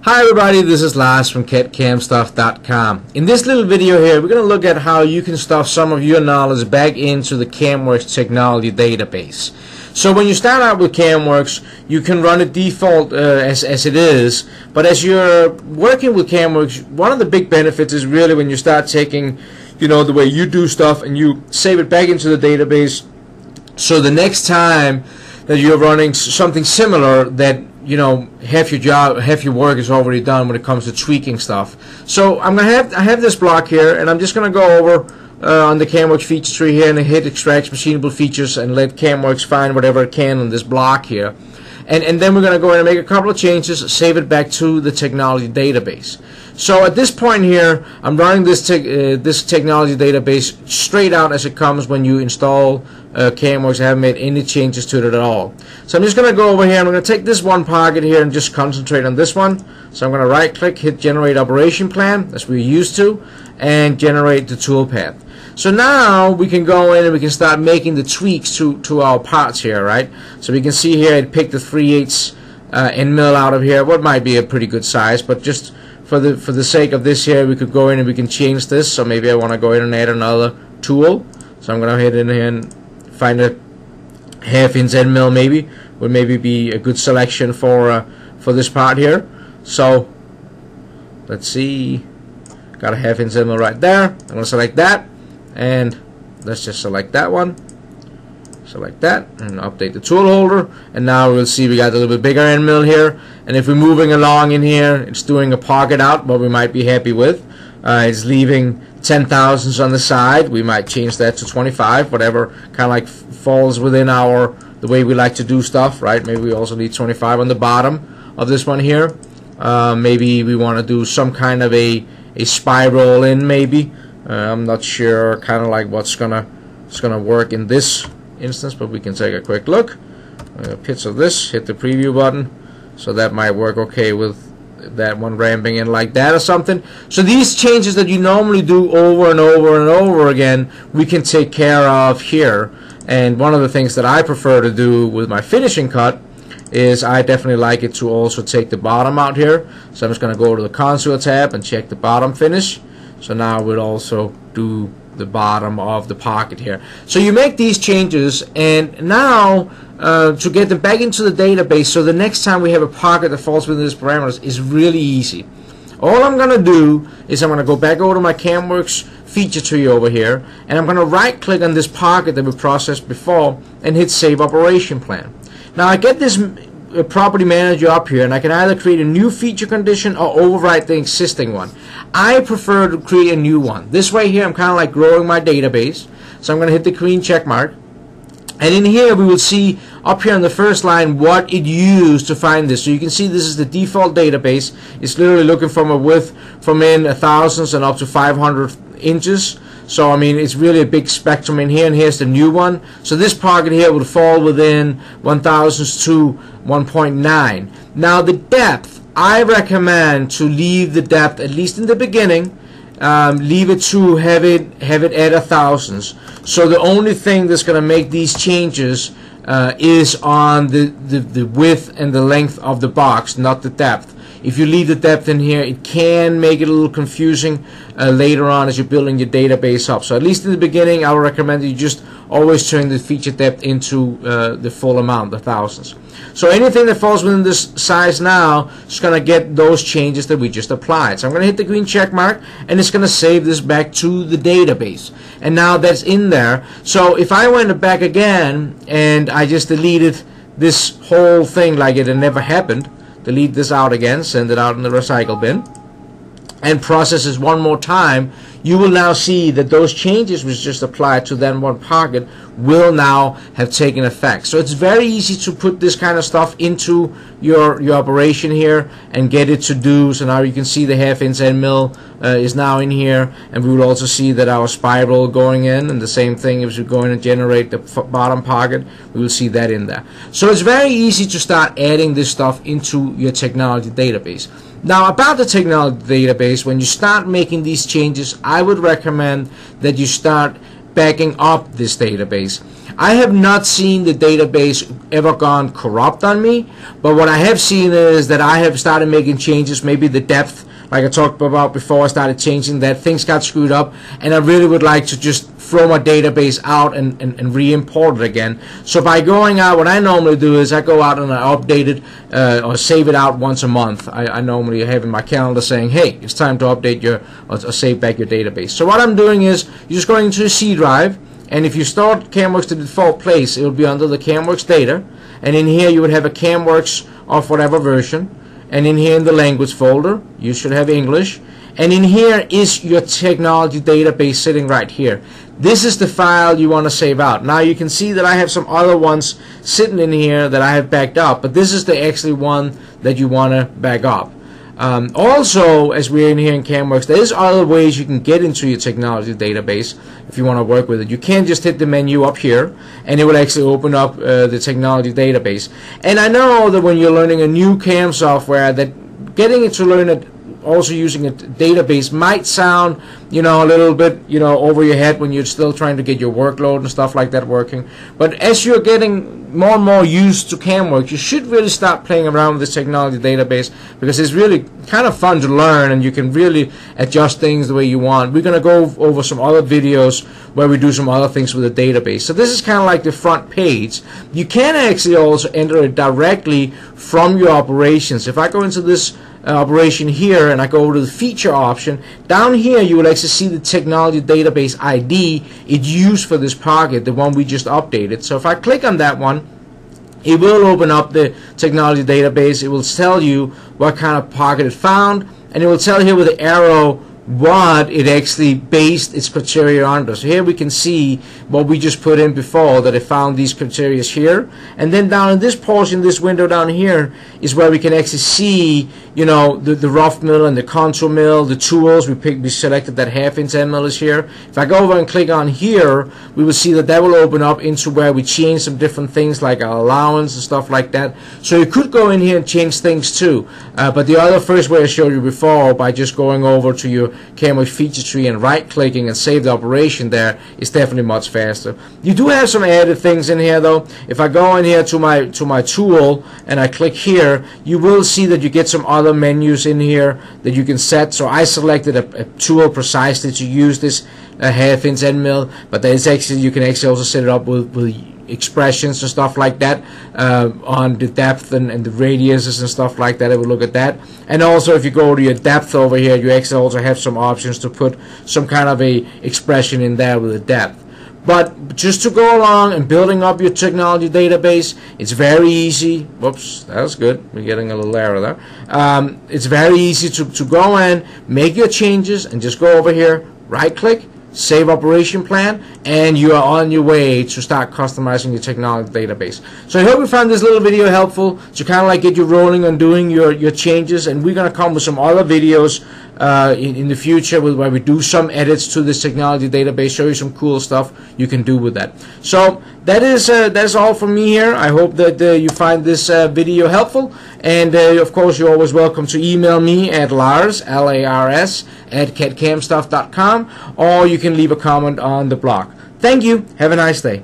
Hi everybody, this is Lars from CAMWorks. In this little video here, we're going to look at how you can stuff some of your knowledge back into the CAMWorks technology database. So when you start out with CAMWorks, you can run it default as it is, but as you're working with CAMWorks, one of the big benefits is really when you start taking, the way you do stuff and you save it back into the database, so the next time that you're running something similar, that half your work is already done when it comes to tweaking stuff. So I have this block here, and I'm just gonna go over on the CAMWorks feature tree here and hit extract machinable features and let CAMWorks find whatever it can on this block here. And then we're going to go in and make a couple of changes, save it back to the technology database. So at this point here, I'm running this technology database straight out as it comes when you install CAMWorks. I haven't made any changes to it at all. So I'm just going to go over here, and I'm going to take this one pocket here and just concentrate on this one. So I'm going to right click, hit generate operation plan, as we're used to, and generate the toolpath. So now we can go in and we can start making the tweaks to our parts here, right? So we can see here it picked the 3/8 end mill out of here, what might be a pretty good size, but just for the sake of this here, we could go in and we can change this. So maybe I want to go in and add another tool. So I'm going to hit in here and find a 1/2" end mill. Would maybe be a good selection for this part here. So let's see, got a 1/2" end mill right there. I'm going to select that. And let's just select that one, select that, and update the tool holder. And now we'll see we got a little bit bigger end mill here. And if we're moving along in here, it's doing a pocket out, what we might be happy with. It's leaving 10,000s on the side. We might change that to 25, whatever kind of like falls within the way we like to do stuff, right? Maybe we also need 25 on the bottom of this one here. Maybe we want to do some kind of a spiral in, maybe. I'm not sure kind of like what's gonna work in this instance, but we can take a quick look. Pits of this, hit the preview button, so that might work okay with that one ramping in like that or something. So these changes that you normally do over and over and over again, we can take care of here. And one of the things that I prefer to do with my finishing cut is I definitely like it to also take the bottom out here. So I'm just going to go to the contour tab and check the bottom finish. So now we'll also do the bottom of the pocket here. So you make these changes, and now to get them back into the database, so the next time we have a pocket that falls within these parameters, is really easy. All I'm going to do is I'm going to go back over to my CAMWorks feature tree over here, and I'm going to right click on this pocket that we processed before and hit save operation plan. Now I get this property manager up here, and I can either create a new feature condition or overwrite the existing one. I prefer to create a new one. This way here I'm kind of like growing my database. So I'm going to hit the green check mark, and in here we will see up here on the first line what it used to find this. So you can see this is the default database. It's literally looking from a width from in 1,000s and up to 500 inches. So I mean, it's really a big spectrum in here, and here's the new one. So this pocket here would fall within 1,000s to 1.9. Now the depth, I recommend to leave the depth, at least in the beginning, leave it to have it at 1,000s. So the only thing that's going to make these changes is on the width and the length of the box, not the depth. If you leave the depth in here, it can make it a little confusing later on as you're building your database up. So at least in the beginning, I would recommend that you just always turn the feature depth into the full amount, the 1,000s. So anything that falls within this size now is going to get those changes that we just applied. So I'm going to hit the green check mark, and it's going to save this back to the database. And now that's in there. So if I went back again and I just deleted this whole thing like it had never happened, delete this out again, send it out in the recycle bin, and process this one more time, you will now see that those changes which just applied to that one pocket will now have taken effect. So it's very easy to put this kind of stuff into your operation here and get it to do. So now you can see the 1/2" end mill is now in here, and we will also see that our spiral going in, and the same thing if we're going to generate the bottom pocket, we will see that in there. So it's very easy to start adding this stuff into your technology database. Now about the technology database, when you start making these changes, I would recommend that you start backing up this database. I have not seen the database ever gone corrupt on me, but what I have seen is that I have started making changes, maybe the depth, like I talked about before, I started changing that, things got screwed up, and I really would like to just throw my database out and re-import it again. So by going out, what I normally do is I go out and I update it or save it out once a month. I normally have in my calendar saying, hey, it's time to update your or save back your database. So what I'm doing is you're just going into a C drive, and if you start CAMWorks to the default place, it will be under the CAMWorks data, and in here you would have a CAMWorks of whatever version, and in here in the language folder you should have English, and in here is your technology database sitting right here. This is the file you want to save out. Now you can see that I have some other ones sitting in here that I have backed up, but this is the actually one that you want to back up. Also, as we're in here in CAMWorks, there's other ways you can get into your technology database if you want to work with it. You can't just hit the menu up here and it will actually open up the technology database. And I know that when you're learning a new CAM software, that getting it to learn it also using a database might sound, a little bit, over your head when you're still trying to get your workload and stuff like that working. But as you're getting more and more used to CAMWorks, you should really start playing around with this technology database, because it's really kind of fun to learn and you can really adjust things the way you want. We're going to go over some other videos where we do some other things with the database. So this is kind of like the front page. You can actually also enter it directly from your operations. If I go into this operation here and I go over to the feature option, down here you will actually see the technology database ID it used for this pocket, the one we just updated. So if I click on that one, it will open up the technology database. It will tell you what kind of pocket it found, and it will tell you here with the arrow what it actually based its criteria on. So here we can see what we just put in before, that it found these criteria here, and then down in this portion, this window down here, is where we can actually see the rough mill and the contour mill, the tools. We selected that 1/2" end mill is here. If I go over and click on here, we will see that will open up into where we change some different things like our allowance and stuff like that. So you could go in here and change things too, but the other first way I showed you before, by just going over to your CAMWorks feature tree and right clicking and save the operation there, is definitely much faster. You do have some added things in here though. If I go in here to my tool and I click here, you will see that you get some other menus in here that you can set. So I selected a tool precisely to use this 1/2" end mill, but there's actually, you can actually also set it up with expressions and stuff like that on the depth and the radiuses and stuff like that. I will look at that. And also if you go to your depth over here, you actually also have some options to put some kind of a expression in there with the depth. But just to go along and building up your technology database, it's very easy. Whoops, that was good. We're getting a little error there. It's very easy to go in, make your changes, and just go over here, right click, save operation plan, and you are on your way to start customizing your technology database. So I hope you found this little video helpful to kind of like get you rolling on doing your changes, and we're going to come with some other videos in the future where we do some edits to this technology database, show you some cool stuff you can do with that. So that's all from me here. I hope that you find this video helpful, and of course you're always welcome to email me at Lars, L-A-R-S, at CADCAMstuff.com, or you can leave a comment on the blog. Thank you. Have a nice day.